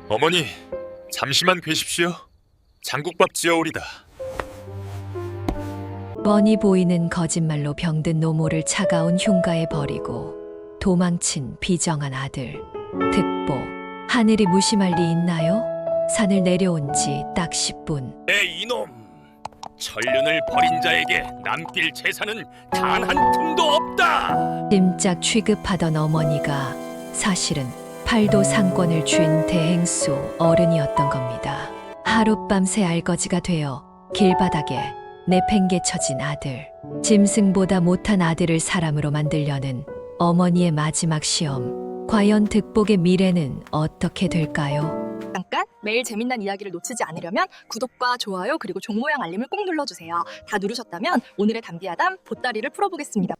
어머니, 잠시만 계십시오. 장국밥 지어오리다. 뻔히 보이는 거짓말로 병든 노모를 차가운 흉가에 버리고 도망친 비정한 아들 득보. 하늘이 무심할 리 있나요? 산을 내려온 지 딱 10분. 이놈! 천륜을 버린 자에게 남길 재산은 단 한 푼도 없다! 찜짝 취급하던 어머니가 사실은 팔도 상권을 쥔 대행수 어른이었던 겁니다. 하룻밤 새 알거지가 되어 길바닥에 내팽개쳐진 아들. 짐승보다 못한 아들을 사람으로 만들려는 어머니의 마지막 시험. 과연 득복의 미래는 어떻게 될까요? 잠깐 매일 재밌는 이야기를 놓치지 않으려면 구독과 좋아요 그리고 종 모양 알림을 꼭 눌러주세요. 다 누르셨다면 오늘의 담비아담 보따리를 풀어보겠습니다.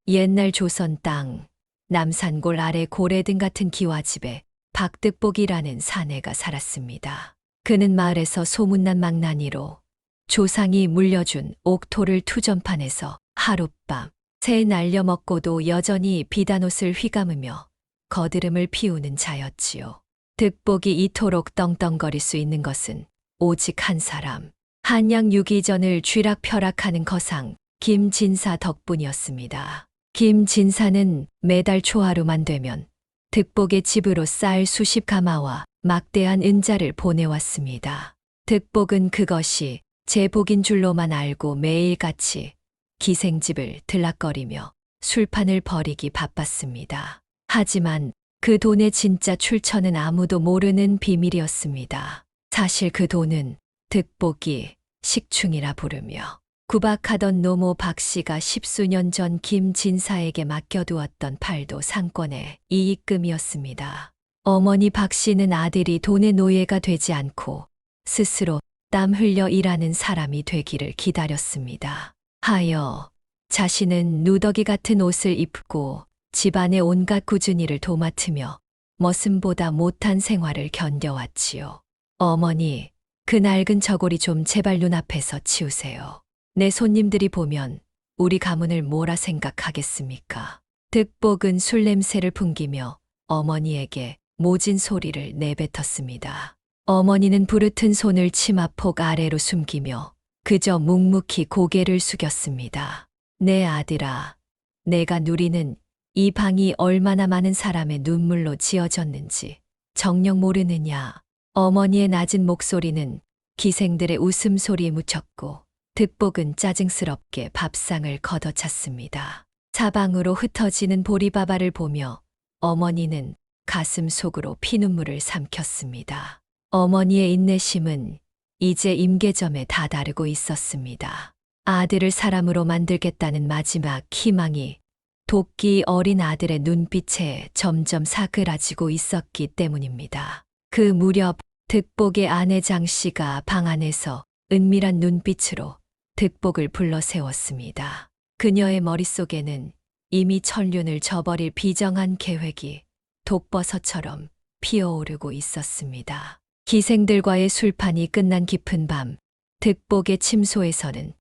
옛날 조선 땅, 남산골 아래 고래등 같은 기와집에 박득복이라는 사내가 살았습니다. 그는 마을에서 소문난 망나니로 조상이 물려준 옥토를 투전판에서 하룻밤 새 날려먹고도 여전히 비단옷을 휘감으며 거드름을 피우는 자였지요. 득복이 이토록 떵떵거릴 수 있는 것은 오직 한 사람, 한양 유기전을 쥐락펴락하는 거상 김진사 덕분이었습니다. 김진사는 매달 초하루만 되면 득복의 집으로 쌀 수십 가마와 막대한 은자를 보내왔습니다. 득복은 그것이 제복인 줄로만 알고 매일같이 기생집을 들락거리며 술판을 벌이기 바빴습니다. 하지만 그 돈의 진짜 출처는 아무도 모르는 비밀이었습니다. 사실 그 돈은 득복이 식충이라 부르며 구박하던 노모 박씨가 십수년 전 김진사에게 맡겨두었던 팔도 상권의 이익금이었습니다. 어머니 박씨는 아들이 돈의 노예가 되지 않고 스스로 땀 흘려 일하는 사람이 되기를 기다렸습니다. 하여 자신은 누더기 같은 옷을 입고 집안의 온갖 꾸준히 일을 도맡으며 머슴보다 못한 생활을 견뎌왔지요. 어머니, 그 낡은 저고리 좀 제발 눈앞에서 치우세요. 내 손님들이 보면 우리 가문을 뭐라 생각하겠습니까? 득복은 술 냄새를 풍기며 어머니에게 모진 소리를 내뱉었습니다. 어머니는 부르튼 손을 치마폭 아래로 숨기며 그저 묵묵히 고개를 숙였습니다. 내 아들아, 내가 누리는 이 방이 얼마나 많은 사람의 눈물로 지어졌는지 정녕 모르느냐. 어머니의 낮은 목소리는 기생들의 웃음소리에 묻혔고 득복은 짜증스럽게 밥상을 걷어찼습니다. 사방으로 흩어지는 보리밥알을 보며 어머니는 가슴 속으로 피눈물을 삼켰습니다. 어머니의 인내심은 이제 임계점에 다다르고 있었습니다. 아들을 사람으로 만들겠다는 마지막 희망이 도끼 어린 아들의 눈빛에 점점 사그라지고 있었기 때문입니다. 그 무렵 득복의 아내 장씨가 방 안에서 은밀한 눈빛으로 득복을 불러 세웠습니다. 그녀의 머릿속에는 이미 천륜을 저버릴 비정한 계획이 독버섯처럼 피어오르고 있었습니다. 기생들과의 술판이 끝난 깊은 밤, 득복의 침소에서는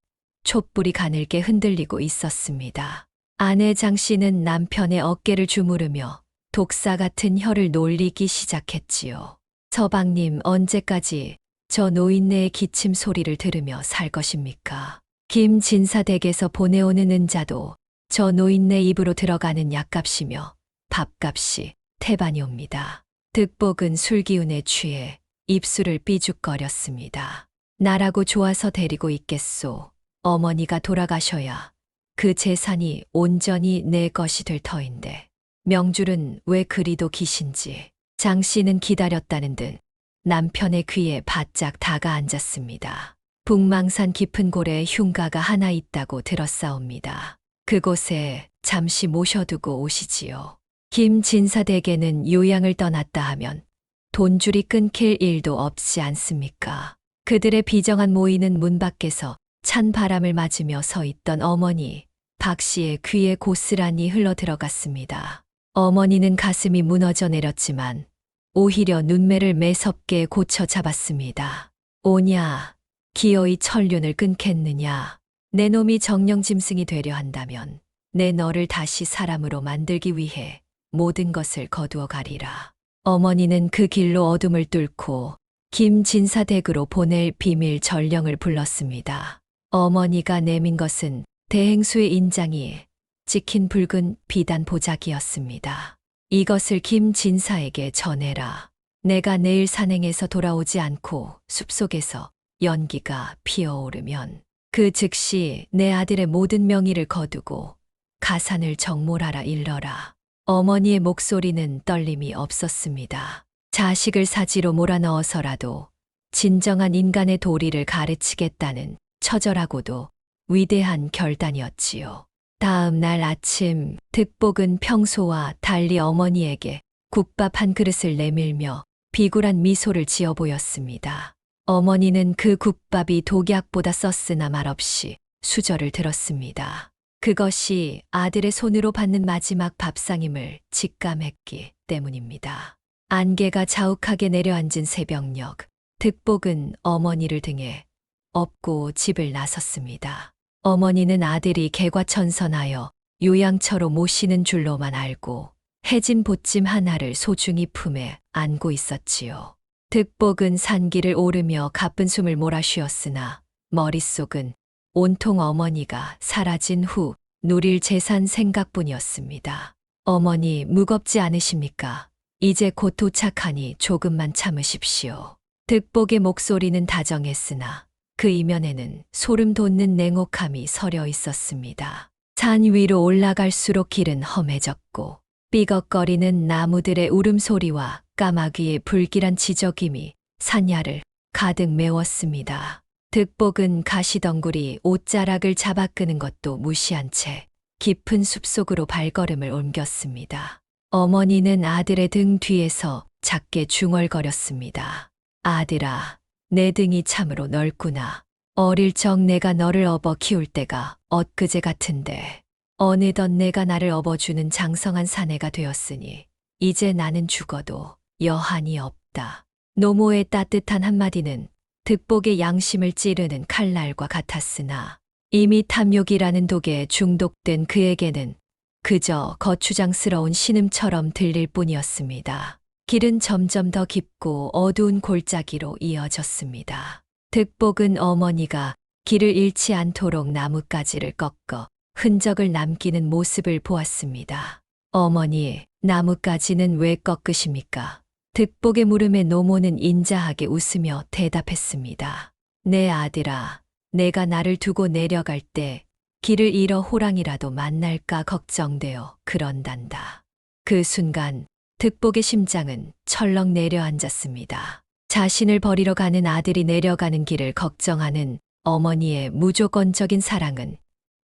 촛불이 가늘게 흔들리고 있었습니다. 아내 장씨는 남편의 어깨를 주무르며 독사 같은 혀를 놀리기 시작했지요. 서방님, 언제까지 저 노인네의 기침 소리를 들으며 살 것입니까? 김진사 댁에서 보내오는 은자도 저 노인네 입으로 들어가는 약값이며 밥값이 태반이옵니다. 득복은 술기운에 취해 입술을 삐죽거렸습니다. 나라고 좋아서 데리고 있겠소. 어머니가 돌아가셔야 그 재산이 온전히 내 것이 될 터인데 명줄은 왜 그리도 기신지. 장씨는 기다렸다는 듯 남편의 귀에 바짝 다가앉았습니다. 북망산 깊은 고래에 흉가가 하나 있다고 들었사옵니다. 그곳에 잠시 모셔두고 오시지요. 김진사 댁에는 요양을 떠났다 하면 돈줄이 끊길 일도 없지 않습니까? 그들의 비정한 모이는 문 밖에서 찬 바람을 맞으며 서 있던 어머니, 박씨의 귀에 고스란히 흘러들어갔습니다. 어머니는 가슴이 무너져 내렸지만 오히려 눈매를 매섭게 고쳐 잡았습니다. 오냐, 기어이 천륜을 끊겠느냐. 내 놈이 정령 짐승이 되려 한다면 내 너를 다시 사람으로 만들기 위해 모든 것을 거두어 가리라. 어머니는 그 길로 어둠을 뚫고 김진사댁으로 보낼 비밀 전령을 불렀습니다. 어머니가 내민 것은 대행수의 인장이 찍힌 붉은 비단 보자기였습니다. 이것을 김진사에게 전해라. 내가 내일 산행에서 돌아오지 않고 숲속에서 연기가 피어오르면 그 즉시 내 아들의 모든 명의를 거두고 가산을 정몰하라 일러라. 어머니의 목소리는 떨림이 없었습니다. 자식을 사지로 몰아넣어서라도 진정한 인간의 도리를 가르치겠다는 처절하고도 위대한 결단이었지요. 다음 날 아침 득복은 평소와 달리 어머니에게 국밥 한 그릇을 내밀며 비굴한 미소를 지어 보였습니다. 어머니는 그 국밥이 독약보다 썼으나 말없이 수저를 들었습니다. 그것이 아들의 손으로 받는 마지막 밥상임을 직감했기 때문입니다. 안개가 자욱하게 내려앉은 새벽녘, 득복은 어머니를 등에 업고 집을 나섰습니다. 어머니는 아들이 개과천선하여 요양처로 모시는 줄로만 알고 해진 보찜 하나를 소중히 품에 안고 있었지요. 득복은 산길을 오르며 가쁜 숨을 몰아쉬었으나 머릿속은 온통 어머니가 사라진 후 누릴 재산 생각뿐이었습니다. 어머니 무겁지 않으십니까? 이제 곧 도착하니 조금만 참으십시오. 득복의 목소리는 다정했으나 그 이면에는 소름 돋는 냉혹함이 서려 있었습니다. 산 위로 올라갈수록 길은 험해졌고 삐걱거리는 나무들의 울음소리와 까마귀의 불길한 지저김이 산야를 가득 메웠습니다. 득복은 가시덩굴이 옷자락을 잡아 끄는 것도 무시한 채 깊은 숲속으로 발걸음을 옮겼습니다. 어머니는 아들의 등 뒤에서 작게 중얼거렸습니다. 아들아, 내 등이 참으로 넓구나. 어릴 적 내가 너를 업어 키울 때가 엊그제 같은데 어느덧 내가 나를 업어주는 장성한 사내가 되었으니 이제 나는 죽어도 여한이 없다. 노모의 따뜻한 한마디는 득복의 양심을 찌르는 칼날과 같았으나 이미 탐욕이라는 독에 중독된 그에게는 그저 거추장스러운 신음처럼 들릴 뿐이었습니다. 길은 점점 더 깊고 어두운 골짜기로 이어졌습니다. 득복은 어머니가 길을 잃지 않도록 나뭇가지를 꺾어 흔적을 남기는 모습을 보았습니다. 어머니, 나뭇가지는 왜 꺾으십니까? 득복의 물음에 노모는 인자하게 웃으며 대답했습니다. 내 아들아, 내가 나를 두고 내려갈 때 길을 잃어 호랑이라도 만날까 걱정되어 그런단다. 그 순간 득복의 심장은 철렁 내려앉았습니다. 자신을 버리러 가는 아들이 내려가는 길을 걱정하는 어머니의 무조건적인 사랑은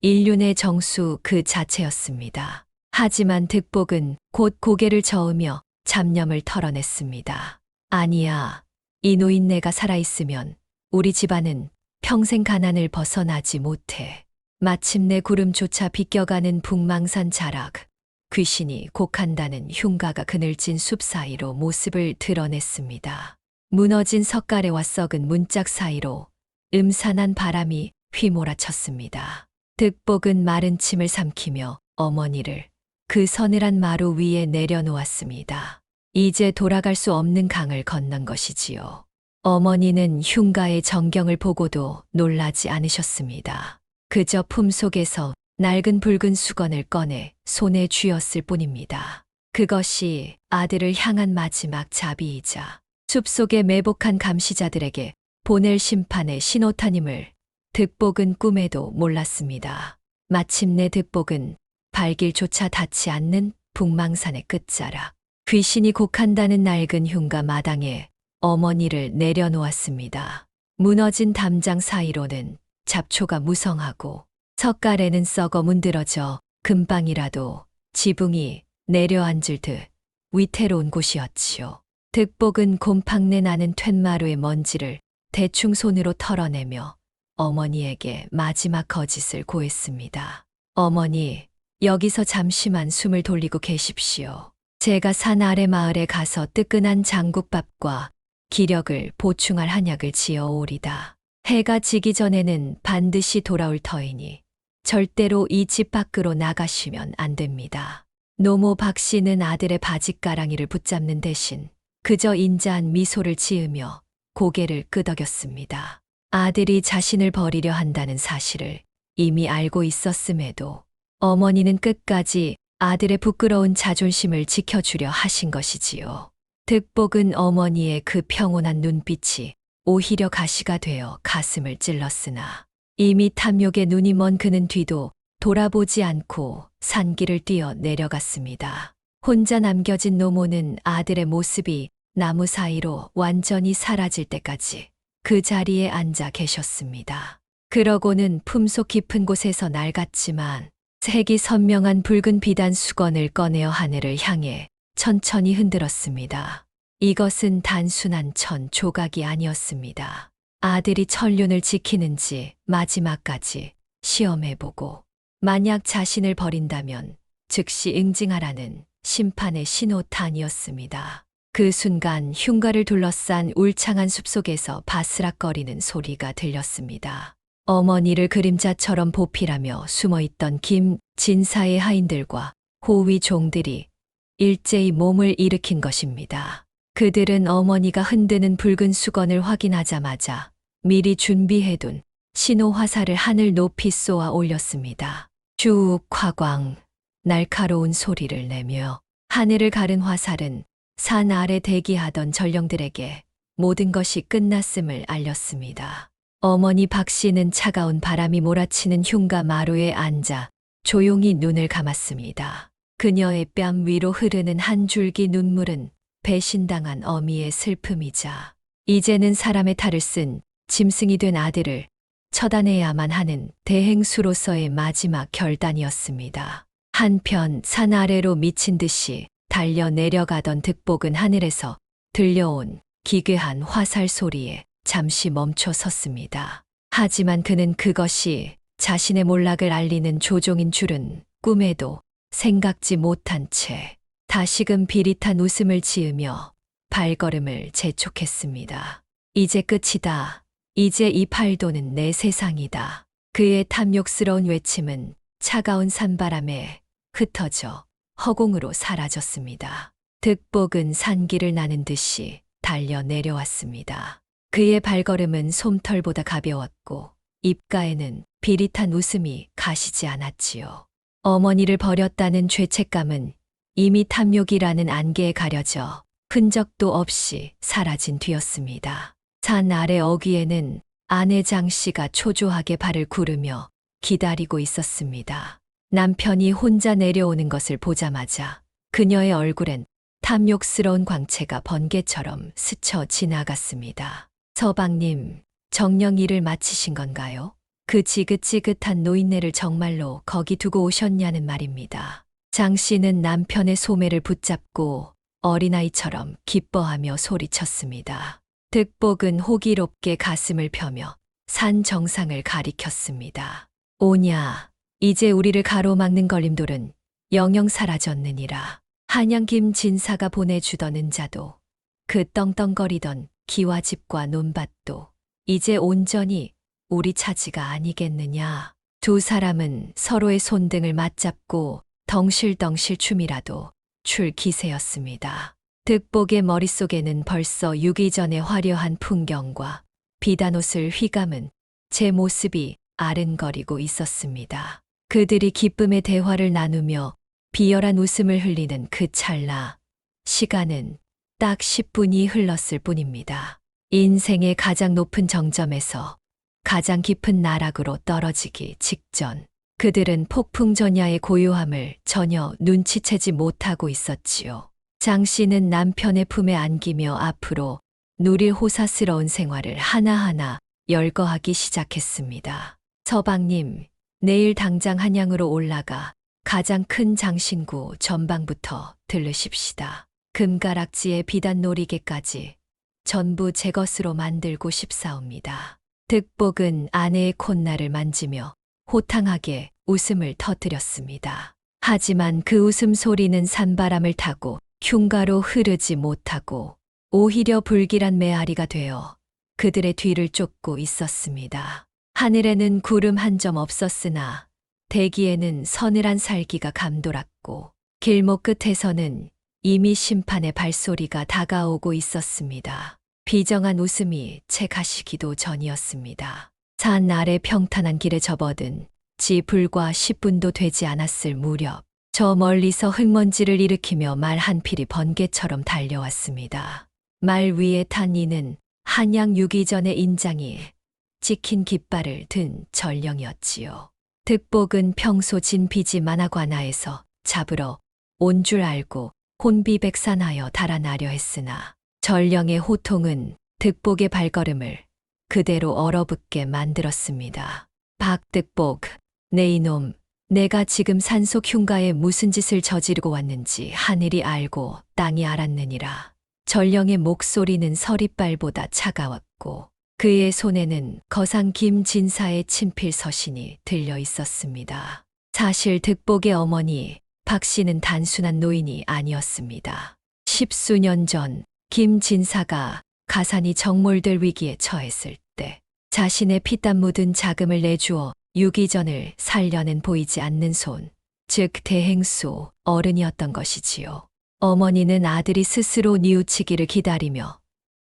인륜의 정수 그 자체였습니다. 하지만 득복은 곧 고개를 저으며 잡념을 털어냈습니다. 아니야, 이 노인네가 살아있으면 우리 집안은 평생 가난을 벗어나지 못해. 마침내 구름조차 비껴가는 북망산 자락, 귀신이 곡한다는 흉가가 그늘진 숲 사이로 모습을 드러냈습니다. 무너진 석가래와 썩은 문짝 사이로 음산한 바람이 휘몰아쳤습니다. 득복은 마른 침을 삼키며 어머니를 그 서늘한 마루 위에 내려놓았습니다. 이제 돌아갈 수 없는 강을 건넌 것이지요. 어머니는 흉가의 정경을 보고도 놀라지 않으셨습니다. 그저 품속에서 낡은 붉은 수건을 꺼내 손에 쥐었을 뿐입니다. 그것이 아들을 향한 마지막 자비이자 숲속의 매복한 감시자들에게 보낼 심판의 신호탄임을 득복은 꿈에도 몰랐습니다. 마침내 득복은 발길조차 닿지 않는 북망산의 끝자락, 귀신이 곡한다는 낡은 흉가 마당에 어머니를 내려놓았습니다. 무너진 담장 사이로는 잡초가 무성하고 석가래는 썩어 문드러져 금방이라도 지붕이 내려앉을 듯 위태로운 곳이었지요. 득복은 곰팡내 나는 툇마루의 먼지를 대충 손으로 털어내며 어머니에게 마지막 거짓을 고했습니다. 어머니, 여기서 잠시만 숨을 돌리고 계십시오. 제가 산 아래 마을에 가서 뜨끈한 장국밥과 기력을 보충할 한약을 지어 오리다. 해가 지기 전에는 반드시 돌아올 터이니 절대로 이 집 밖으로 나가시면 안 됩니다. 노모 박 씨는 아들의 바짓가랑이를 붙잡는 대신 그저 인자한 미소를 지으며 고개를 끄덕였습니다. 아들이 자신을 버리려 한다는 사실을 이미 알고 있었음에도 어머니는 끝까지 아들의 부끄러운 자존심을 지켜주려 하신 것이지요. 득복은 어머니의 그 평온한 눈빛이 오히려 가시가 되어 가슴을 찔렀으나 이미 탐욕에 눈이 먼 그는 뒤도 돌아보지 않고 산길을 뛰어 내려갔습니다. 혼자 남겨진 노모는 아들의 모습이 나무 사이로 완전히 사라질 때까지 그 자리에 앉아 계셨습니다. 그러고는 품속 깊은 곳에서 낡았지만 색이 선명한 붉은 비단 수건을 꺼내어 하늘을 향해 천천히 흔들었습니다. 이것은 단순한 천 조각이 아니었습니다. 아들이 천륜을 지키는지 마지막까지 시험해보고 만약 자신을 버린다면 즉시 응징하라는 심판의 신호탄이었습니다. 그 순간 흉가를 둘러싼 울창한 숲속에서 바스락거리는 소리가 들렸습니다. 어머니를 그림자처럼 보필하며 숨어있던 김 진사의 하인들과 호위 종들이 일제히 몸을 일으킨 것입니다. 그들은 어머니가 흔드는 붉은 수건을 확인하자마자 미리 준비해둔 신호 화살을 하늘 높이 쏘아 올렸습니다. 쭉 화광, 날카로운 소리를 내며 하늘을 가른 화살은 산 아래 대기하던 전령들에게 모든 것이 끝났음을 알렸습니다. 어머니 박 씨는 차가운 바람이 몰아치는 흉가 마루에 앉아 조용히 눈을 감았습니다. 그녀의 뺨 위로 흐르는 한 줄기 눈물은 배신당한 어미의 슬픔이자 이제는 사람의 탈을 쓴 짐승이 된 아들을 처단해야만 하는 대행수로서의 마지막 결단이었습니다. 한편 산 아래로 미친 듯이 달려 내려가던 득복은 하늘에서 들려온 기괴한 화살 소리에 잠시 멈춰 섰습니다. 하지만 그는 그것이 자신의 몰락을 알리는 조종인 줄은 꿈에도 생각지 못한 채 다시금 비릿한 웃음을 지으며 발걸음을 재촉했습니다. 이제 끝이다. 이제 이 팔도는 내 세상이다. 그의 탐욕스러운 외침은 차가운 산바람에 흩어져 허공으로 사라졌습니다. 득복은 산길을 나는 듯이 달려 내려왔습니다. 그의 발걸음은 솜털보다 가벼웠고 입가에는 비릿한 웃음이 가시지 않았지요. 어머니를 버렸다는 죄책감은 이미 탐욕이라는 안개에 가려져 흔적도 없이 사라진 뒤였습니다. 산 아래 어귀에는 아내 장 씨가 초조하게 발을 구르며 기다리고 있었습니다. 남편이 혼자 내려오는 것을 보자마자 그녀의 얼굴엔 탐욕스러운 광채가 번개처럼 스쳐 지나갔습니다. 서방님, 정녕 일을 마치신 건가요? 그 지긋지긋한 노인네를 정말로 거기 두고 오셨냐는 말입니다. 장 씨는 남편의 소매를 붙잡고 어린아이처럼 기뻐하며 소리쳤습니다. 득복은 호기롭게 가슴을 펴며 산 정상을 가리켰습니다. 오냐, 이제 우리를 가로막는 걸림돌은 영영 사라졌느니라. 한양 김 진사가 보내주던 은자도 그 떵떵거리던 기와집과 논밭도 이제 온전히 우리 차지가 아니겠느냐. 두 사람은 서로의 손등을 맞잡고 덩실덩실 춤이라도 출 기세였습니다. 득복의 머릿속에는 벌써 6일 전의 화려한 풍경과 비단옷을 휘감은 제 모습이 아른거리고 있었습니다. 그들이 기쁨의 대화를 나누며 비열한 웃음을 흘리는 그 찰나, 시간은 딱 10분이 흘렀을 뿐입니다. 인생의 가장 높은 정점에서 가장 깊은 나락으로 떨어지기 직전, 그들은 폭풍전야의 고요함을 전혀 눈치채지 못하고 있었지요. 장 씨는 남편의 품에 안기며 앞으로 누릴 호사스러운 생활을 하나하나 열거하기 시작했습니다. 서방님, 내일 당장 한양으로 올라가 가장 큰 장신구 전방부터 들르십시다. 금가락지에 비단 놀이개까지 전부 제 것으로 만들고 싶사옵니다. 득복은 아내의 콧날을 만지며 호탕하게 웃음을 터뜨렸습니다. 하지만 그 웃음소리는 산바람을 타고 흉가로 흐르지 못하고 오히려 불길한 메아리가 되어 그들의 뒤를 쫓고 있었습니다. 하늘에는 구름 한 점 없었으나 대기에는 서늘한 살기가 감돌았고 길목 끝에서는 이미 심판의 발소리가 다가오고 있었습니다. 비정한 웃음이 채 가시기도 전이었습니다. 산 아래 평탄한 길에 접어든 지 불과 10분도 되지 않았을 무렵 저 멀리서 흙먼지를 일으키며 말 한 필이 번개처럼 달려왔습니다. 말 위에 탄 이는 한양 유기전의 인장이 찍힌 깃발을 든 전령이었지요. 득복은 평소 진비지 만화관아에서 잡으러 온 줄 알고 혼비백산하여 달아나려 했으나 전령의 호통은 득복의 발걸음을 그대로 얼어붙게 만들었습니다. 박득복, 내 이놈, 내가 지금 산속 흉가에 무슨 짓을 저지르고 왔는지 하늘이 알고 땅이 알았느니라. 전령의 목소리는 서리빨보다 차가웠고 그의 손에는 거상 김진사의 친필 서신이 들려 있었습니다. 사실 득복의 어머니 박 씨는 단순한 노인이 아니었습니다. 10수년 전 김진사가 가산이 정몰될 위기에 처했을 때 자신의 피땀 묻은 자금을 내주어 유기전을 살려낸 보이지 않는 손, 즉 대행수 어른이었던 것이지요. 어머니는 아들이 스스로 뉘우치기를 기다리며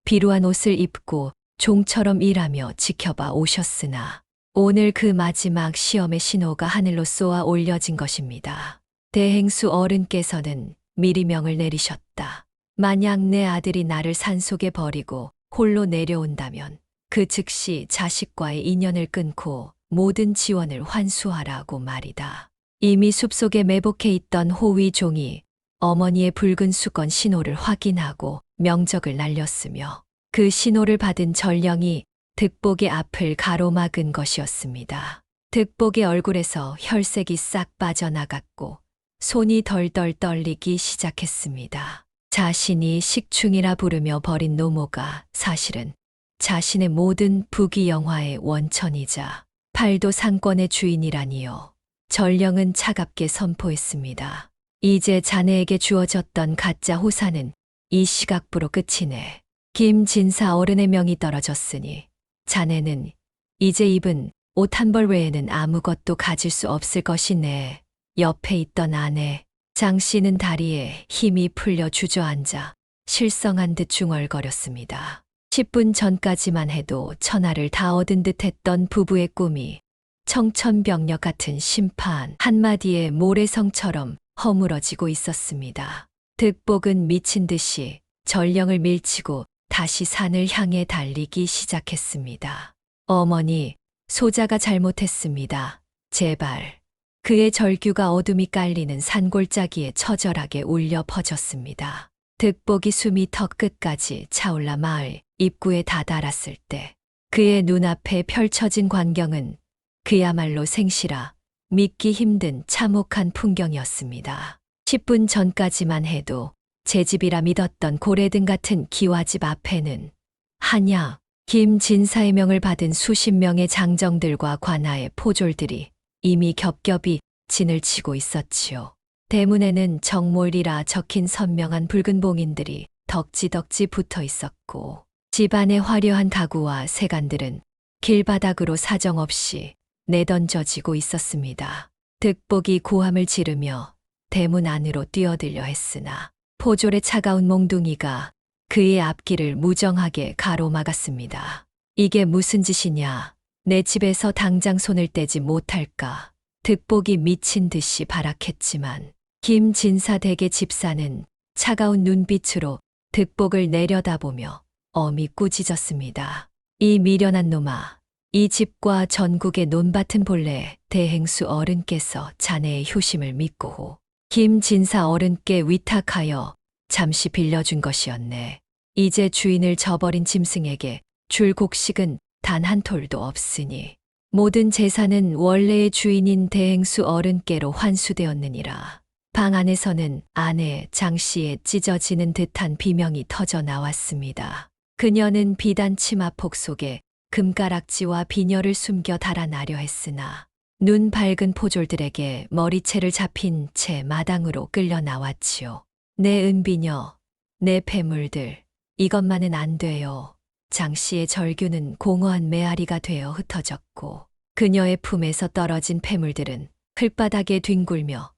비루한 옷을 입고 종처럼 일하며 지켜봐 오셨으나 오늘 그 마지막 시험의 신호가 하늘로 쏘아 올려진 것입니다. 대행수 어른께서는 미리 명을 내리셨다. 만약 내 아들이 나를 산속에 버리고 홀로 내려온다면 그 즉시 자식과의 인연을 끊고 모든 지원을 환수하라고 말이다. 이미 숲속에 매복해 있던 호위종이 어머니의 붉은 수건 신호를 확인하고 명적을 날렸으며 그 신호를 받은 전령이 득복의 앞을 가로막은 것이었습니다. 득복의 얼굴에서 혈색이 싹 빠져나갔고 손이 덜덜 떨리기 시작했습니다. 자신이 식충이라 부르며 버린 노모가 사실은 자신의 모든 부귀영화의 원천이자 팔도 상권의 주인이라니요. 전령은 차갑게 선포했습니다. 이제 자네에게 주어졌던 가짜 호사는 이 시각부로 끝이네. 김진사 어른의 명이 떨어졌으니 자네는 이제 입은 옷 한 벌 외에는 아무것도 가질 수 없을 것이네. 옆에 있던 아내 장 씨는 다리에 힘이 풀려 주저앉아 실성한 듯 중얼거렸습니다. 10분 전까지만 해도 천하를 다 얻은 듯했던 부부의 꿈이 청천벽력 같은 심판 한마디에 모래성처럼 허물어지고 있었습니다. 득복은 미친 듯이 전령을 밀치고 다시 산을 향해 달리기 시작했습니다. 어머니, 소자가 잘못했습니다. 제발. 그의 절규가 어둠이 깔리는 산골짜기에 처절하게 울려 퍼졌습니다. 득복이 숨이 턱 끝까지 차올라 마을 입구에 다다랐을 때 그의 눈앞에 펼쳐진 광경은 그야말로 생시라 믿기 힘든 참혹한 풍경이었습니다. 10분 전까지만 해도 제 집이라 믿었던 고래등 같은 기와집 앞에는 한야, 김진사의 명을 받은 수십 명의 장정들과 관아의 포졸들이 이미 겹겹이 진을 치고 있었지요. 대문에는 정몰이라 적힌 선명한 붉은 봉인들이 덕지덕지 붙어 있었고 집안의 화려한 가구와 세간들은 길바닥으로 사정없이 내던져지고 있었습니다. 득복이 고함을 지르며 대문 안으로 뛰어들려 했으나 포졸의 차가운 몽둥이가 그의 앞길을 무정하게 가로막았습니다. 이게 무슨 짓이냐? 내 집에서 당장 손을 떼지 못할까? 득복이 미친 듯이 발악했지만 김진사 댁의 집사는 차가운 눈빛으로 득복을 내려다보며 엄히 꾸짖었습니다. 이 미련한 놈아, 이 집과 전국의 논밭은 본래 대행수 어른께서 자네의 효심을 믿고 김진사 어른께 위탁하여 잠시 빌려준 것이었네. 이제 주인을 저버린 짐승에게 줄 곡식은 단 한 톨도 없으니 모든 재산은 원래의 주인인 대행수 어른께로 환수되었느니라. 방 안에서는 아내 장 씨의 찢어지는 듯한 비명이 터져 나왔습니다. 그녀는 비단 치마폭 속에 금가락지와 비녀를 숨겨 달아나려 했으나 눈 밝은 포졸들에게 머리채를 잡힌 채 마당으로 끌려 나왔지요. 내 은비녀, 내 폐물들, 이것만은 안 돼요. 장 씨의 절규는 공허한 메아리가 되어 흩어졌고 그녀의 품에서 떨어진 폐물들은 흙바닥에 뒹굴며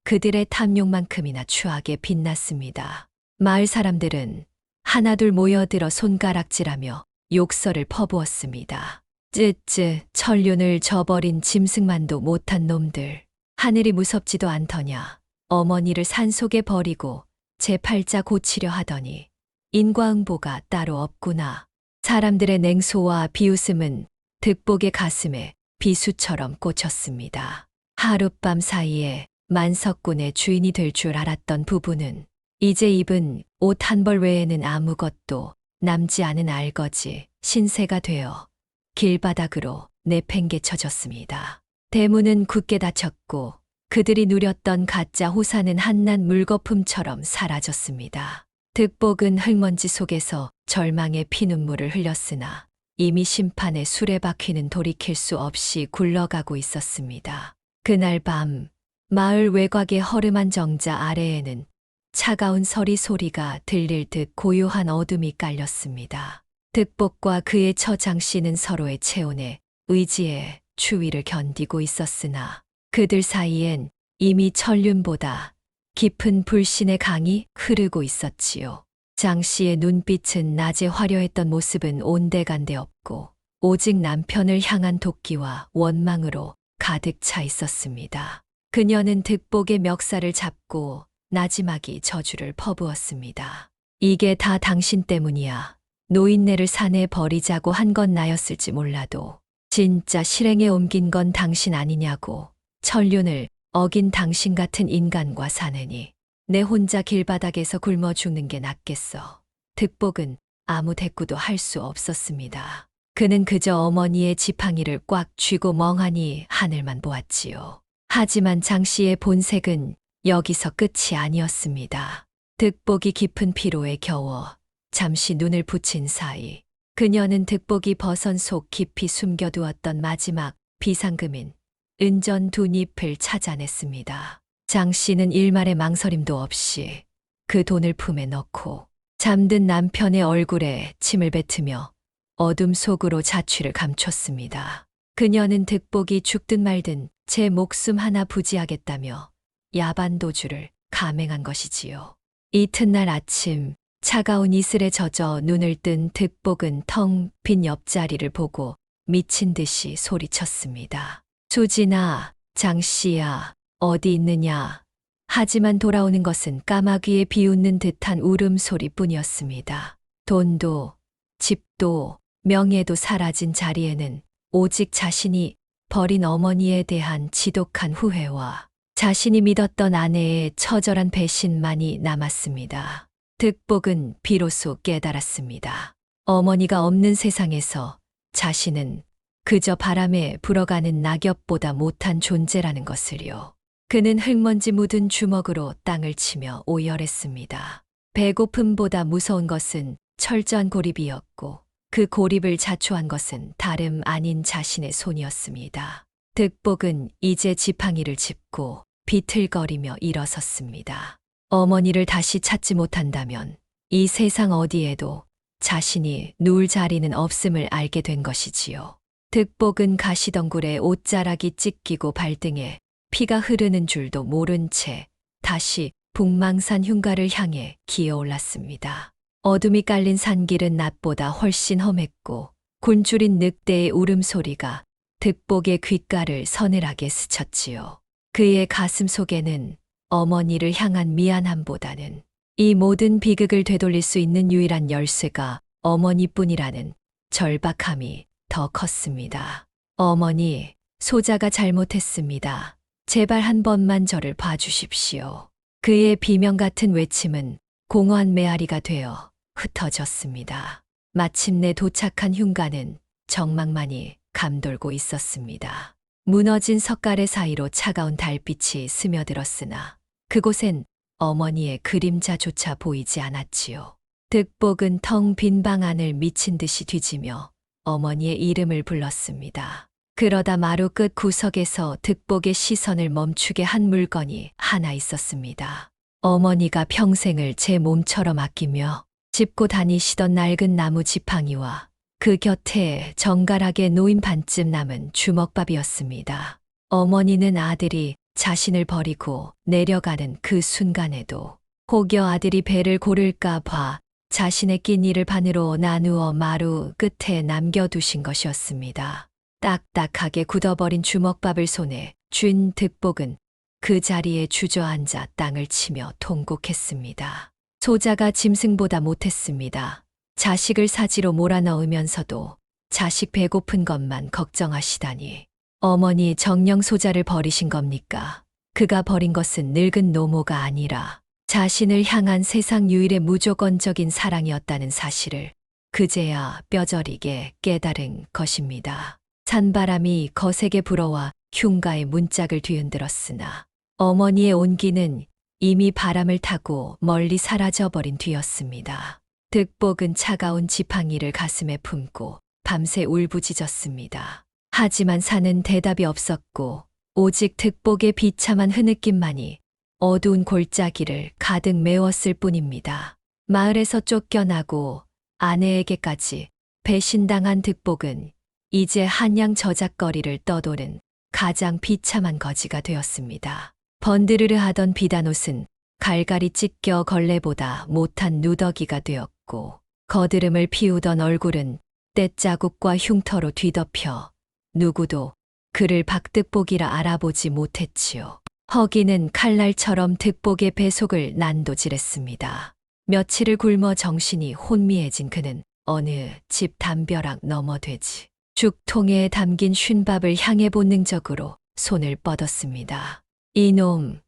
그들의 탐욕만큼이나 추하게 빛났습니다. 마을 사람들은 하나둘 모여들어 손가락질하며 욕설을 퍼부었습니다. 쯔쯔, 천륜을 저버린 짐승만도 못한 놈들. 하늘이 무섭지도 않더냐. 어머니를 산속에 버리고 제 팔자 고치려 하더니 인과응보가 따로 없구나. 사람들의 냉소와 비웃음은 득복의 가슴에 비수처럼 꽂혔습니다. 하룻밤 사이에 만석군의 주인이 될 줄 알았던 부부는 이제 입은 옷 한 벌 외에는 아무것도 남지 않은 알거지 신세가 되어 길바닥으로 내팽개쳐졌습니다. 대문은 굳게 닫혔고 그들이 누렸던 가짜 호사는 한낱 물거품처럼 사라졌습니다. 득복은 흙먼지 속에서 절망의 피눈물을 흘렸으나 이미 심판의 수레바퀴는 돌이킬 수 없이 굴러가고 있었습니다. 그날 밤 마을 외곽의 허름한 정자 아래에는 차가운 서리 소리가 들릴 듯 고요한 어둠이 깔렸습니다. 득복과 그의 처장 씨는 서로의 체온에 의지에 추위를 견디고 있었으나 그들 사이엔 이미 천륜보다 깊은 불신의 강이 흐르고 있었지요. 장 씨의 눈빛은 낮에 화려했던 모습은 온데간데 없고 오직 남편을 향한 도끼와 원망으로 가득 차 있었습니다. 그녀는 득복의 멱살을 잡고 나지막이 저주를 퍼부었습니다. 이게 다 당신 때문이야. 노인네를 산에 버리자고 한 건 나였을지 몰라도 진짜 실행에 옮긴 건 당신 아니냐고. 천륜을 어긴 당신 같은 인간과 사느니 내 혼자 길바닥에서 굶어 죽는 게 낫겠어. 득복은 아무 대꾸도 할 수 없었습니다. 그는 그저 어머니의 지팡이를 꽉 쥐고 멍하니 하늘만 보았지요. 하지만 장 씨의 본색은 여기서 끝이 아니었습니다. 득복이 깊은 피로에 겨워 잠시 눈을 붙인 사이 그녀는 득복이 벗은 속 깊이 숨겨두었던 마지막 비상금인 은전 2잎을 찾아냈습니다. 장 씨는 일말의 망설임도 없이 그 돈을 품에 넣고 잠든 남편의 얼굴에 침을 뱉으며 어둠 속으로 자취를 감췄습니다. 그녀는 득복이 죽든 말든 제 목숨 하나 부지하겠다며 야반도주를 감행한 것이지요. 이튿날 아침 차가운 이슬에 젖어 눈을 뜬 득복은 텅 빈 옆자리를 보고 미친 듯이 소리쳤습니다. 수진아, 장씨야, 어디 있느냐. 하지만 돌아오는 것은 까마귀에 비웃는 듯한 울음소리뿐이었습니다. 돈도, 집도, 명예도 사라진 자리에는 오직 자신이 버린 어머니에 대한 지독한 후회와 자신이 믿었던 아내의 처절한 배신만이 남았습니다. 득복은 비로소 깨달았습니다. 어머니가 없는 세상에서 자신은 그저 바람에 불어가는 낙엽보다 못한 존재라는 것을요. 그는 흙먼지 묻은 주먹으로 땅을 치며 오열했습니다. 배고픔보다 무서운 것은 철저한 고립이었고 그 고립을 자초한 것은 다름 아닌 자신의 손이었습니다. 득복은 이제 지팡이를 짚고 비틀거리며 일어섰습니다. 어머니를 다시 찾지 못한다면 이 세상 어디에도 자신이 누울 자리는 없음을 알게 된 것이지요. 득복은 가시덩굴에 옷자락이 찢기고 발등에 피가 흐르는 줄도 모른 채 다시 북망산 흉가를 향해 기어올랐습니다. 어둠이 깔린 산길은 낮보다 훨씬 험했고 곤줄인 늑대의 울음소리가 득복의 귓가를 서늘하게 스쳤지요. 그의 가슴 속에는 어머니를 향한 미안함보다는 이 모든 비극을 되돌릴 수 있는 유일한 열쇠가 어머니뿐이라는 절박함이 더 컸습니다. 어머니, 소자가 잘못했습니다. 제발 한 번만 저를 봐주십시오. 그의 비명 같은 외침은 공허한 메아리가 되어 흩어졌습니다. 마침내 도착한 흉가는 정막만이 감돌고 있었습니다. 무너진 석가래 사이로 차가운 달빛이 스며들었으나 그곳엔 어머니의 그림자조차 보이지 않았지요. 득복은 텅 빈 방 안을 미친 듯이 뒤지며 어머니의 이름을 불렀습니다. 그러다 마루 끝 구석에서 득복의 시선을 멈추게 한 물건이 하나 있었습니다. 어머니가 평생을 제 몸처럼 아끼며 짚고 다니시던 낡은 나무 지팡이와 그 곁에 정갈하게 놓인 반쯤 남은 주먹밥이었습니다. 어머니는 아들이 자신을 버리고 내려가는 그 순간에도 혹여 아들이 배를 고를까 봐 자신의 끼니를 반으로 나누어 마루 끝에 남겨두신 것이었습니다. 딱딱하게 굳어버린 주먹밥을 손에 쥔 득복은 그 자리에 주저앉아 땅을 치며 통곡했습니다. 소자가 짐승보다 못했습니다. 자식을 사지로 몰아넣으면서도 자식 배고픈 것만 걱정하시다니. 어머니 정녕 소자를 버리신 겁니까? 그가 버린 것은 늙은 노모가 아니라 자신을 향한 세상 유일의 무조건적인 사랑이었다는 사실을 그제야 뼈저리게 깨달은 것입니다. 찬바람이 거세게 불어와 흉가의 문짝을 뒤흔들었으나 어머니의 온기는 이미 바람을 타고 멀리 사라져버린 뒤였습니다. 득복은 차가운 지팡이를 가슴에 품고 밤새 울부짖었습니다. 하지만 산은 대답이 없었고 오직 득복의 비참한 흐느낌만이 어두운 골짜기를 가득 메웠을 뿐입니다. 마을에서 쫓겨나고 아내에게까지 배신당한 득복은 이제 한양 저작거리를 떠도는 가장 비참한 거지가 되었습니다. 번드르르 하던 비단옷은 갈갈이 찢겨 걸레보다 못한 누더기가 되었고 거드름을 피우던 얼굴은 떼자국과 흉터로 뒤덮여 누구도 그를 박득복이라 알아보지 못했지요. 허기는 칼날처럼 득복의 배속을 난도질했습니다. 며칠을 굶어 정신이 혼미해진 그는 어느 집 담벼락 넘어되지 죽통에 담긴 쉰밥을 향해 본능적으로 손을 뻗었습니다. 이놈,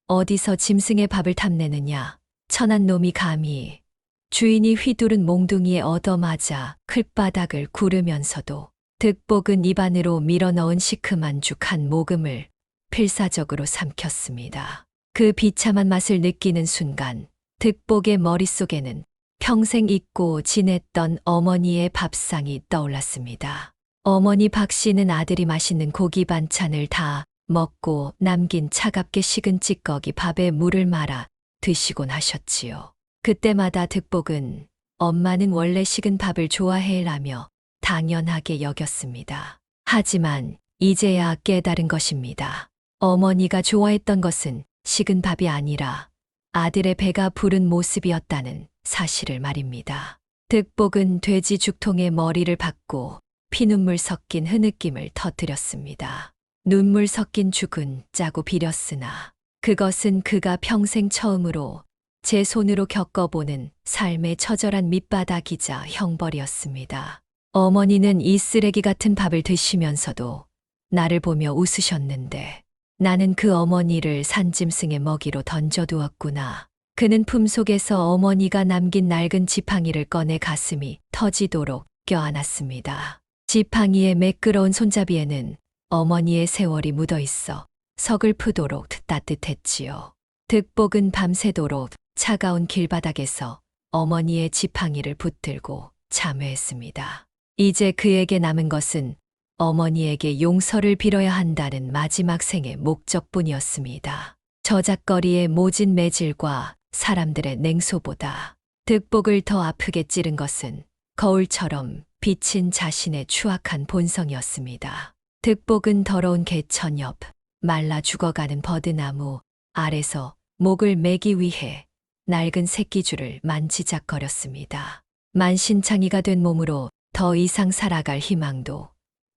어디서 짐승의 밥을 탐내느냐. 천한 놈이 감히. 주인이 휘두른 몽둥이에 얻어맞아 클바닥을 구르면서도 득복은 입안으로 밀어넣은 시큼한 죽 한 모금을 필사적으로 삼켰습니다. 그 비참한 맛을 느끼는 순간 득복의 머릿속에는 평생 잊고 지냈던 어머니의 밥상이 떠올랐습니다. 어머니 박 씨는 아들이 맛있는 고기 반찬을 다 먹고 남긴 차갑게 식은 찌꺼기 밥에 물을 말아 드시곤 하셨지요. 그때마다 득복은 엄마는 원래 식은 밥을 좋아해라며 당연하게 여겼습니다. 하지만 이제야 깨달은 것입니다. 어머니가 좋아했던 것은 식은 밥이 아니라 아들의 배가 부른 모습이었다는 사실을 말입니다. 득복은 돼지 죽통에 머리를 박고 피눈물 섞인 흐느낌을 터뜨렸습니다. 눈물 섞인 죽은 짜고 비렸으나 그것은 그가 평생 처음으로 제 손으로 겪어보는 삶의 처절한 밑바닥이자 형벌이었습니다. 어머니는 이 쓰레기 같은 밥을 드시면서도 나를 보며 웃으셨는데 나는 그 어머니를 산짐승의 먹이로 던져두었구나. 그는 품속에서 어머니가 남긴 낡은 지팡이를 꺼내 가슴이 터지도록 껴안았습니다. 지팡이의 매끄러운 손잡이에는 어머니의 세월이 묻어 있어 서글프도록 따뜻했지요. 득복은 밤새도록 차가운 길바닥에서 어머니의 지팡이를 붙들고 참회했습니다. 이제 그에게 남은 것은 어머니에게 용서를 빌어야 한다는 마지막 생의 목적뿐이었습니다. 저작거리의 모진 매질과 사람들의 냉소보다 득복을 더 아프게 찌른 것은 거울처럼 비친 자신의 추악한 본성이었습니다. 득복은 더러운 개천 옆 말라 죽어가는 버드나무 아래서 목을 매기 위해 낡은 새끼줄을 만지작거렸습니다. 만신창이가 된 몸으로 더 이상 살아갈 희망도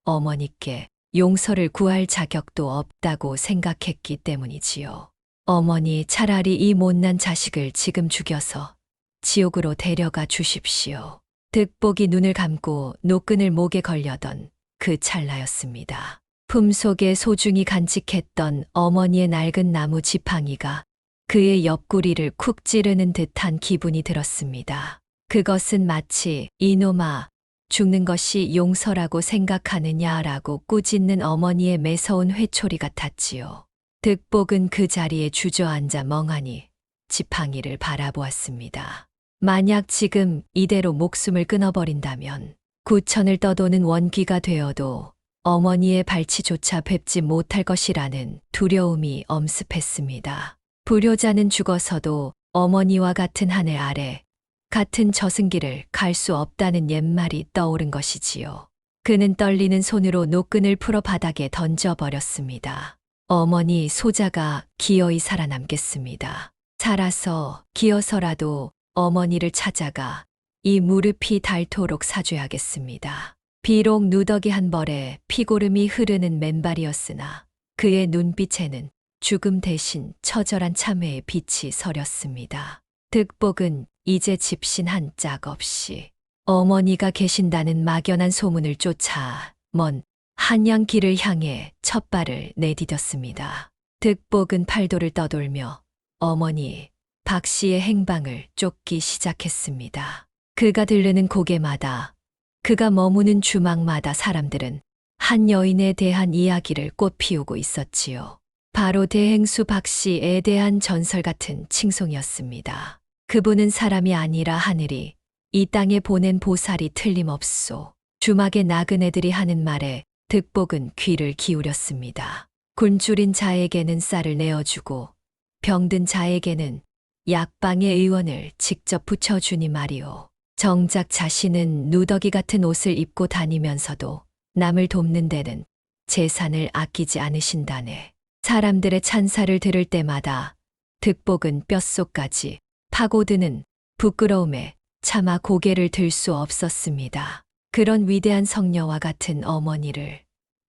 어머니께 용서를 구할 자격도 없다고 생각했기 때문이지요. 어머니, 차라리 이 못난 자식을 지금 죽여서 지옥으로 데려가 주십시오. 득복이 눈을 감고 노끈을 목에 걸려던 그 찰나였습니다. 품속에 소중히 간직했던 어머니의 낡은 나무 지팡이가 그의 옆구리를 쿡 찌르는 듯한 기분이 들었습니다. 그것은 마치 이놈아, 죽는 것이 용서라고 생각하느냐라고 꾸짖는 어머니의 매서운 회초리 같았지요. 득복은 그 자리에 주저앉아 멍하니 지팡이를 바라보았습니다. 만약 지금 이대로 목숨을 끊어버린다면 구천을 떠도는 원귀가 되어도 어머니의 발치조차 뵙지 못할 것이라는 두려움이 엄습했습니다. 불효자는 죽어서도 어머니와 같은 하늘 아래 같은 저승길을 갈 수 없다는 옛말이 떠오른 것이지요. 그는 떨리는 손으로 노끈을 풀어 바닥에 던져버렸습니다. 어머니 소자가 기어이 살아남겠습니다. 살아서 기어서라도 어머니를 찾아가 이 무릎이 닳도록 사죄하겠습니다. 비록 누더기 한 벌에 피고름이 흐르는 맨발이었으나 그의 눈빛에는 죽음 대신 처절한 참회의 빛이 서렸습니다. 득복은 이제 집신 한 짝 없이 어머니가 계신다는 막연한 소문을 쫓아 먼 한양길을 향해 첫 발을 내디뎠습니다. 득복은 팔도를 떠돌며 어머니 박 씨의 행방을 쫓기 시작했습니다. 그가 들르는 고개마다, 그가 머무는 주막마다 사람들은 한 여인에 대한 이야기를 꽃피우고 있었지요. 바로 대행수 박 씨에 대한 전설 같은 칭송이었습니다. 그분은 사람이 아니라 하늘이 이 땅에 보낸 보살이 틀림없소. 주막의 나그네들이 하는 말에 득복은 귀를 기울였습니다. 굶주린 자에게는 쌀을 내어주고 병든 자에게는 약방의 의원을 직접 붙여주니 말이오. 정작 자신은 누더기 같은 옷을 입고 다니면서도 남을 돕는 데는 재산을 아끼지 않으신다네. 사람들의 찬사를 들을 때마다 득복은 뼛속까지 파고드는 부끄러움에 차마 고개를 들 수 없었습니다. 그런 위대한 성녀와 같은 어머니를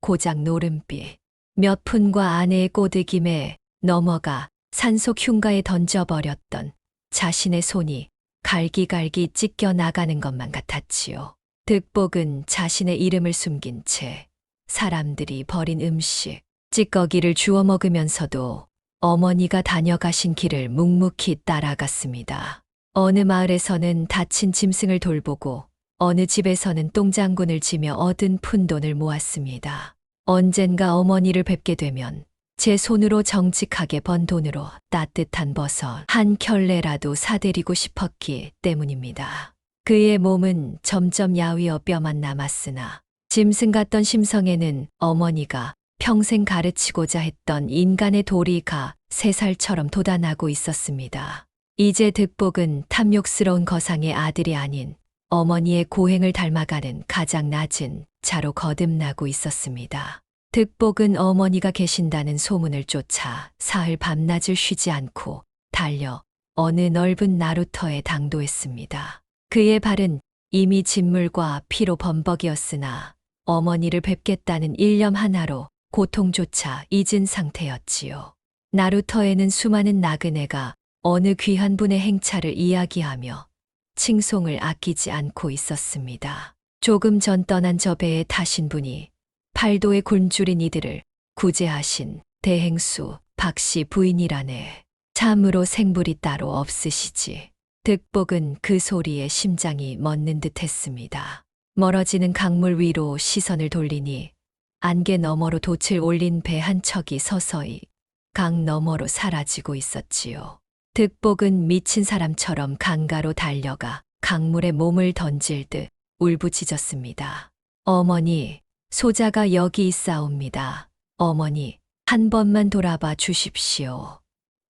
고작 노름비 몇 푼과 아내의 꼬드김에 넘어가 산속 흉가에 던져버렸던 자신의 손이 갈기갈기 찢겨 나가는 것만 같았지요. 득복은 자신의 이름을 숨긴 채 사람들이 버린 음식, 찌꺼기를 주워 먹으면서도 어머니가 다녀가신 길을 묵묵히 따라갔습니다. 어느 마을에서는 다친 짐승을 돌보고 어느 집에서는 똥장군을 지며 얻은 푼돈을 모았습니다. 언젠가 어머니를 뵙게 되면 제 손으로 정직하게 번 돈으로 따뜻한 버섯 한 켤레라도 사드리고 싶었기 때문입니다. 그의 몸은 점점 야위어 뼈만 남았으나 짐승 같던 심성에는 어머니가 평생 가르치고자 했던 인간의 도리가 새살처럼 돋아나고 있었습니다. 이제 득복은 탐욕스러운 거상의 아들이 아닌 어머니의 고행을 닮아가는 가장 낮은 자로 거듭나고 있었습니다. 득복은 어머니가 계신다는 소문을 쫓아 사흘 밤낮을 쉬지 않고 달려 어느 넓은 나루터에 당도했습니다. 그의 발은 이미 진물과 피로 범벅이었으나 어머니를 뵙겠다는 일념 하나로 고통조차 잊은 상태였지요. 나루터에는 수많은 나그네가 어느 귀한 분의 행차를 이야기하며 칭송을 아끼지 않고 있었습니다. 조금 전 떠난 저 배에 타신 분이 팔도에 굶주린 이들을 구제하신 대행수 박씨 부인이라네. 참으로 생불이 따로 없으시지. 득복은 그 소리에 심장이 멎는 듯 했습니다. 멀어지는 강물 위로 시선을 돌리니 안개 너머로 돛을 올린 배 한 척이 서서히 강 너머로 사라지고 있었지요. 득복은 미친 사람처럼 강가로 달려가 강물에 몸을 던질 듯 울부짖었습니다. 어머니, 소자가 여기 있사옵니다. 어머니, 한 번만 돌아봐 주십시오.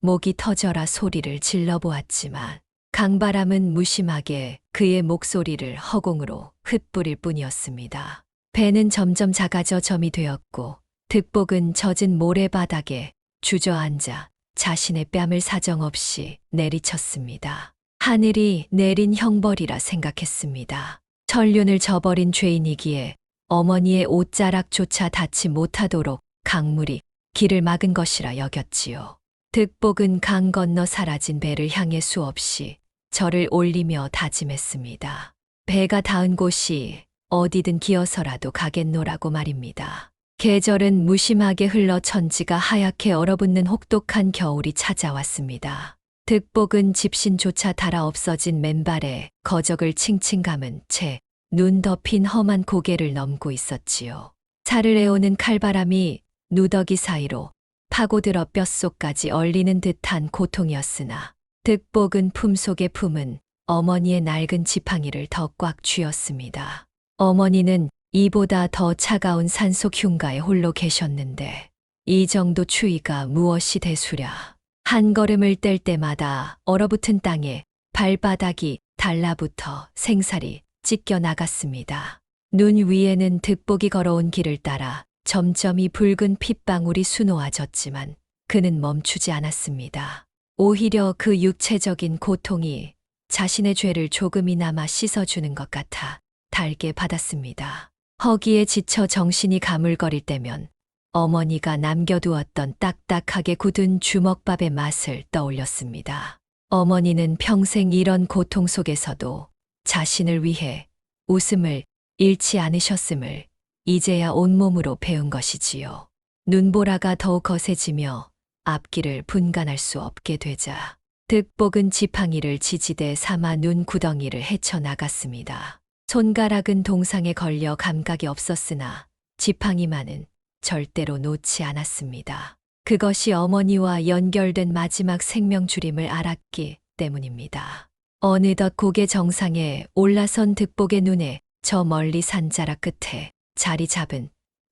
목이 터져라 소리를 질러보았지만 강바람은 무심하게 그의 목소리를 허공으로 흩뿌릴 뿐이었습니다. 배는 점점 작아져 점이 되었고 득복은 젖은 모래바닥에 주저앉아 자신의 뺨을 사정없이 내리쳤습니다. 하늘이 내린 형벌이라 생각했습니다. 천륜을 저버린 죄인이기에 어머니의 옷자락조차 닿지 못하도록 강물이 길을 막은 것이라 여겼지요. 득복은 강 건너 사라진 배를 향해 수없이 절을 올리며 다짐했습니다. 배가 닿은 곳이 어디든 기어서라도 가겠노라고 말입니다. 계절은 무심하게 흘러 천지가 하얗게 얼어붙는 혹독한 겨울이 찾아왔습니다. 득복은 집신조차 닳아 없어진 맨발에 거적을 칭칭 감은 채 눈 덮인 험한 고개를 넘고 있었지요. 살을 에우는 칼바람이 누더기 사이로 파고들어 뼛속까지 얼리는 듯한 고통이었으나 득복은 품속에 품은 어머니의 낡은 지팡이를 더 꽉 쥐었습니다. 어머니는 이보다 더 차가운 산속 흉가에 홀로 계셨는데 이 정도 추위가 무엇이 대수랴. 한 걸음을 뗄 때마다 얼어붙은 땅에 발바닥이 달라붙어 생살이 찢겨 나갔습니다. 눈 위에는 득복이 걸어온 길을 따라 점점 이 붉은 핏방울이 수놓아졌지만 그는 멈추지 않았습니다. 오히려 그 육체적인 고통이 자신의 죄를 조금이나마 씻어주는 것 같아 달게 받았습니다. 허기에 지쳐 정신이 가물거릴 때면 어머니가 남겨두었던 딱딱하게 굳은 주먹밥의 맛을 떠올렸습니다. 어머니는 평생 이런 고통 속에서도 자신을 위해 웃음을 잃지 않으셨음을 이제야 온몸으로 배운 것이지요. 눈보라가 더욱 거세지며 앞길을 분간할 수 없게 되자 득복은 지팡이를 지지대 삼아 눈 구덩이를 헤쳐나갔습니다. 손가락은 동상에 걸려 감각이 없었으나 지팡이만은 절대로 놓지 않았습니다. 그것이 어머니와 연결된 마지막 생명줄임을 알았기 때문입니다. 어느덧 고개 정상에 올라선 득복의 눈에 저 멀리 산자락 끝에 자리 잡은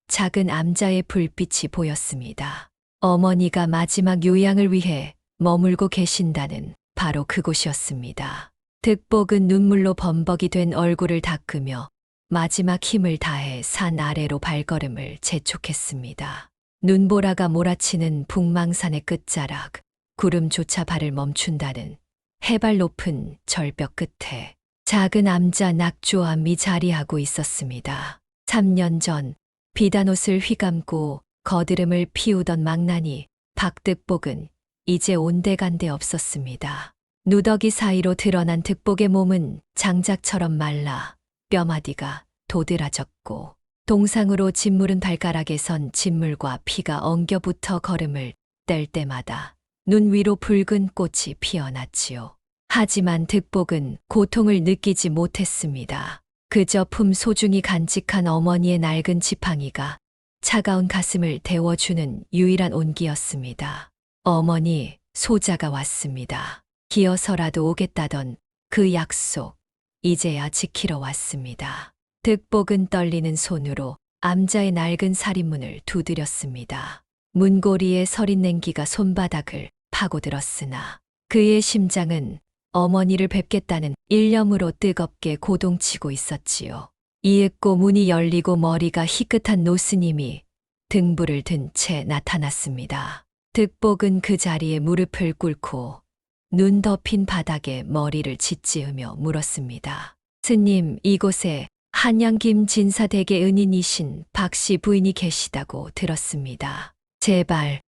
작은 암자의 불빛이 보였습니다. 어머니가 마지막 요양을 위해 머물고 계신다는 바로 그곳이었습니다. 득복은 눈물로 범벅이 된 얼굴을 닦으며 마지막 힘을 다해 산 아래로 발걸음을 재촉했습니다. 눈보라가 몰아치는 북망산의 끝자락, 구름조차 발을 멈춘다는 해발 높은 절벽 끝에 작은 암자 낙조암이 자리하고 있었습니다. 3년 전 비단옷을 휘감고 거드름을 피우던 망나니 박득복은 이제 온데간데 없었습니다. 누더기 사이로 드러난 득복의 몸은 장작처럼 말라 뼈마디가 도드라졌고 동상으로 짓무른 발가락에선 진물과 피가 엉겨붙어 걸음을 뗄 때마다 눈 위로 붉은 꽃이 피어났지요. 하지만 득복은 고통을 느끼지 못했습니다. 그저 품 소중히 간직한 어머니의 낡은 지팡이가 차가운 가슴을 데워주는 유일한 온기였습니다. 어머니, 소자가 왔습니다. 기어서라도 오겠다던 그 약속, 이제야 지키러 왔습니다. 득복은 떨리는 손으로 암자의 낡은 살인문을 두드렸습니다. 문고리에 서린 냉기가 손바닥을 파고들었으나 그의 심장은 어머니를 뵙겠다는 일념으로 뜨겁게 고동치고 있었지요. 이윽고 문이 열리고 머리가 희끗한 노스님이 등불을 든 채 나타났습니다. 득복은 그 자리에 무릎을 꿇고 눈 덮인 바닥에 머리를 짓지으며 물었습니다. 스님, 이곳에 한양김 진사대계 은인이신 박씨 부인이 계시다고 들었습니다. 제발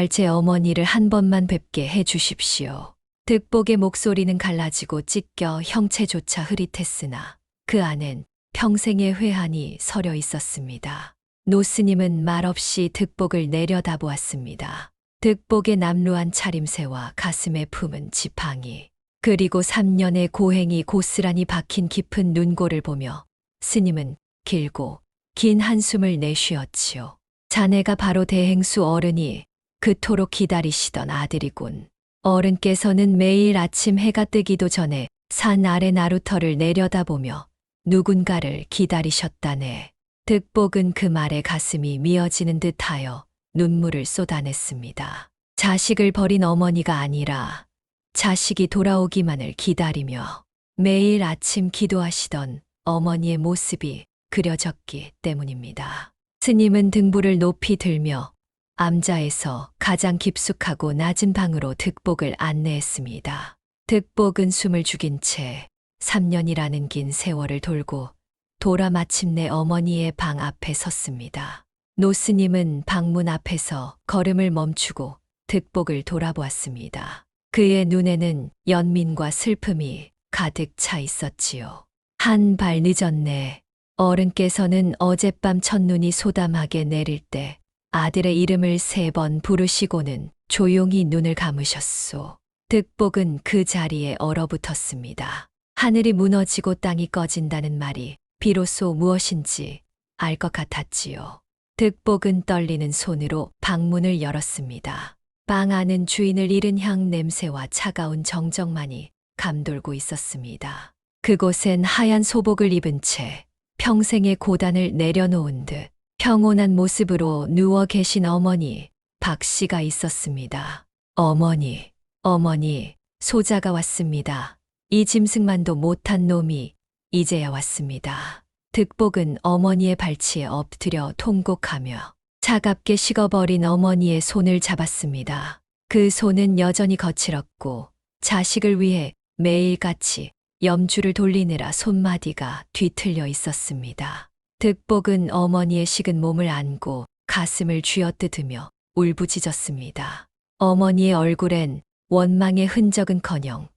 제 어머니를 한 번만 뵙게 해 주십시오. 득복의 목소리는 갈라지고 찢겨 형체조차 흐릿했으나 그 안엔 평생의 회한이 서려 있었습니다. 노스님은 말없이 득복을 내려다보았습니다. 득복의 남루한 차림새와 가슴에 품은 지팡이, 그리고 3년의 고행이 고스란히 박힌 깊은 눈골을 보며 스님은 길고 긴 한숨을 내쉬었지요. 자네가 바로 대행수 어른이 그토록 기다리시던 아들이군. 어른께서는 매일 아침 해가 뜨기도 전에 산 아래 나루터를 내려다보며 누군가를 기다리셨다네. 득복은 그 말에 가슴이 미어지는 듯하여 눈물을 쏟아냈습니다. 자식을 버린 어머니가 아니라 자식이 돌아오기만을 기다리며 매일 아침 기도하시던 어머니의 모습이 그려졌기 때문입니다. 스님은 등불을 높이 들며 암자에서 가장 깊숙하고 낮은 방으로 득복을 안내했습니다. 득복은 숨을 죽인 채 3년이라는 긴 세월을 돌고 돌아 마침내 어머니의 방 앞에 섰습니다. 노스님은 방문 앞에서 걸음을 멈추고 득복을 돌아보았습니다. 그의 눈에는 연민과 슬픔이 가득 차 있었지요. 한 발 늦었네. 어른께서는 어젯밤 첫눈이 소담하게 내릴 때 아들의 이름을 3번 부르시고는 조용히 눈을 감으셨소. 득복은 그 자리에 얼어붙었습니다. 하늘이 무너지고 땅이 꺼진다는 말이 비로소 무엇인지 알 것 같았지요. 득복은 떨리는 손으로 방문을 열었습니다. 방 안은 주인을 잃은 향 냄새와 차가운 정적만이 감돌고 있었습니다. 그곳엔 하얀 소복을 입은 채 평생의 고단을 내려놓은 듯 평온한 모습으로 누워 계신 어머니, 박씨가 있었습니다. 어머니, 소자가 왔습니다. 이 짐승만도 못한 놈이 이제야 왔습니다. 득복은 어머니의 발치에 엎드려 통곡하며 차갑게 식어버린 어머니의 손을 잡았습니다. 그 손은 여전히 거칠었고 자식을 위해 매일같이 염주를 돌리느라 손마디가 뒤틀려 있었습니다. 득복은 어머니의 식은 몸을 안고 가슴을 쥐어뜯으며 울부짖었습니다. 어머니의 얼굴엔 원망의 흔적은커녕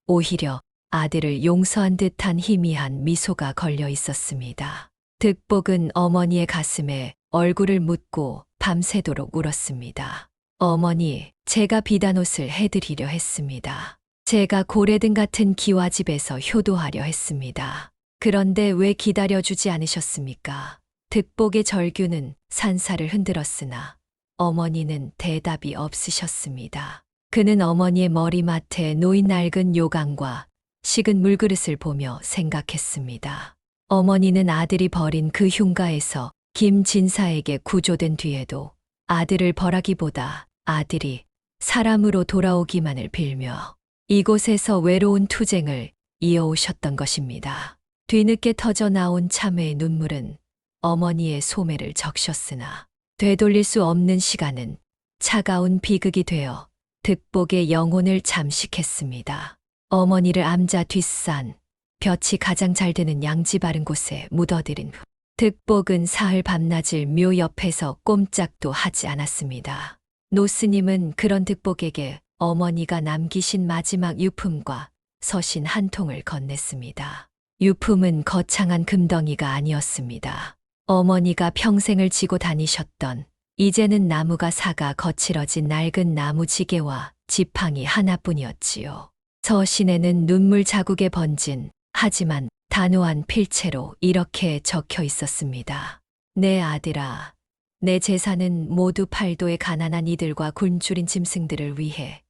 오히려 아들을 용서한 듯한 희미한 미소가 걸려 있었습니다. 득복은 어머니의 가슴에 얼굴을 묻고 밤새도록 울었습니다. 어머니, 제가 비단옷을 해드리려 했습니다. 제가 고래등 같은 기와집에서 효도하려 했습니다. 그런데 왜 기다려주지 않으셨습니까? 득복의 절규는 산사를 흔들었으나 어머니는 대답이 없으셨습니다. 그는 어머니의 머리맡에 놓인 낡은 요강과 식은 물그릇을 보며 생각했습니다. 어머니는 아들이 버린 그 흉가에서 김진사에게 구조된 뒤에도 아들을 벌하기보다 아들이 사람으로 돌아오기만을 빌며 이곳에서 외로운 투쟁을 이어오셨던 것입니다. 뒤늦게 터져 나온 참회의 눈물은 어머니의 소매를 적셨으나 되돌릴 수 없는 시간은 차가운 비극이 되어 득복의 영혼을 잠식했습니다. 어머니를 암자 뒷산, 볕이 가장 잘 드는 양지 바른 곳에 묻어들인 후 득복은 사흘 밤낮을 묘 옆에서 꼼짝도 하지 않았습니다. 노스님은 그런 득복에게 어머니가 남기신 마지막 유품과 서신 한 통을 건넸습니다. 유품은 거창한 금덩이가 아니었습니다. 어머니가 평생을 지고 다니셨던 이제는 나무가 사가 거칠어진 낡은 나무 지게와 지팡이 하나뿐이었지요. 서신에는 눈물 자국에 번진 하지만 단호한 필체로 이렇게 적혀 있었습니다. 내 아들아, 내 재산은 모두 팔도의 가난한 이들과 굶주린 짐승들을 위해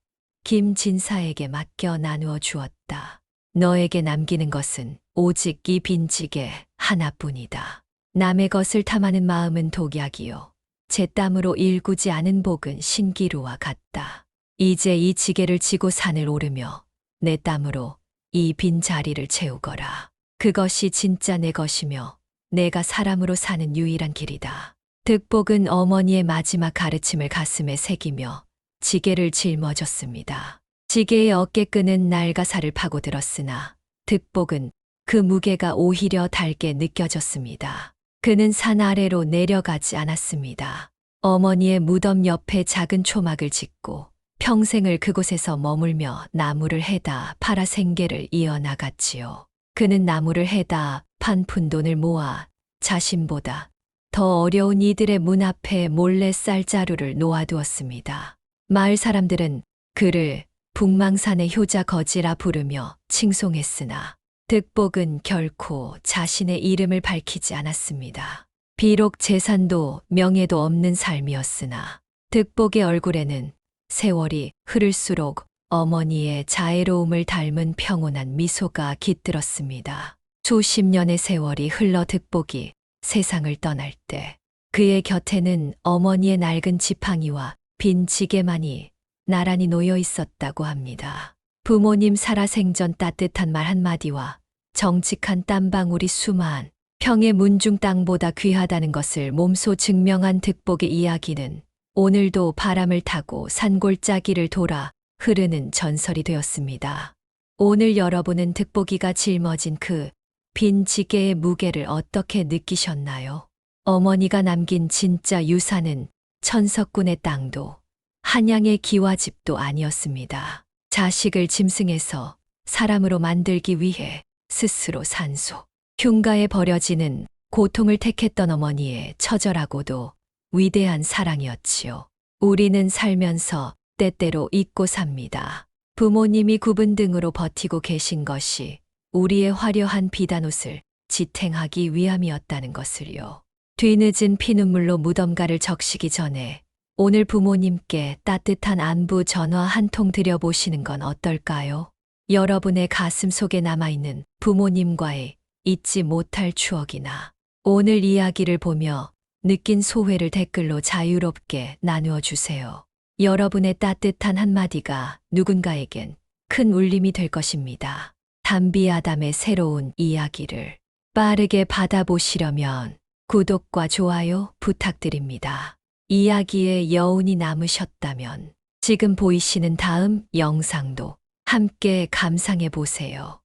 김진사에게 맡겨 나누어 주었다. 너에게 남기는 것은 오직 이 빈지게 하나뿐이다. 남의 것을 탐하는 마음은 독약이요. 제 땀으로 일구지 않은 복은 신기루와 같다. 이제 이 지게를 지고 산을 오르며 내 땀으로 이 빈 자리를 채우거라. 그것이 진짜 내 것이며 내가 사람으로 사는 유일한 길이다. 득복은 어머니의 마지막 가르침을 가슴에 새기며 지게를 짊어졌습니다. 지게의 어깨끈은 낡아살을 파고들었으나 득복은 그 무게가 오히려 달게 느껴졌습니다. 그는 산 아래로 내려가지 않았습니다. 어머니의 무덤 옆에 작은 초막을 짓고 평생을 그곳에서 머물며 나무를 해다 팔아 생계를 이어나갔지요. 그는 나무를 해다 판 푼돈을 모아 자신보다 더 어려운 이들의 문 앞에 몰래 쌀자루를 놓아두었습니다. 마을 사람들은 그를 북망산의 효자 거지라 부르며 칭송했으나 득복은 결코 자신의 이름을 밝히지 않았습니다. 비록 재산도 명예도 없는 삶이었으나 득복의 얼굴에는 세월이 흐를수록 어머니의 자애로움을 닮은 평온한 미소가 깃들었습니다. 수십 년의 세월이 흘러 득복이 세상을 떠날 때 그의 곁에는 어머니의 낡은 지팡이와 빈 지게만이 나란히 놓여 있었다고 합니다. 부모님 살아생전 따뜻한 말 한마디와 정직한 땀방울이 수만 평의 문중 땅보다 귀하다는 것을 몸소 증명한 득복의 이야기는 오늘도 바람을 타고 산골짜기를 돌아 흐르는 전설이 되었습니다. 오늘 여러분은 득복이가 짊어진 그 빈 지게의 무게를 어떻게 느끼셨나요? 어머니가 남긴 진짜 유산은 천석군의 땅도 한양의 기와집도 아니었습니다. 자식을 짐승에서 사람으로 만들기 위해 스스로 산소, 흉가에 버려지는 고통을 택했던 어머니의 처절하고도 위대한 사랑이었지요. 우리는 살면서 때때로 잊고 삽니다. 부모님이 굽은 등으로 버티고 계신 것이 우리의 화려한 비단옷을 지탱하기 위함이었다는 것을요. 뒤늦은 피눈물로 무덤가를 적시기 전에 오늘 부모님께 따뜻한 안부 전화 한 통 드려보시는 건 어떨까요? 여러분의 가슴 속에 남아있는 부모님과의 잊지 못할 추억이나 오늘 이야기를 보며 느낀 소회를 댓글로 자유롭게 나누어 주세요. 여러분의 따뜻한 한마디가 누군가에겐 큰 울림이 될 것입니다. 담비아담의 새로운 이야기를 빠르게 받아보시려면 구독과 좋아요 부탁드립니다. 이야기에 여운이 남으셨다면 지금 보이시는 다음 영상도 함께 감상해 보세요.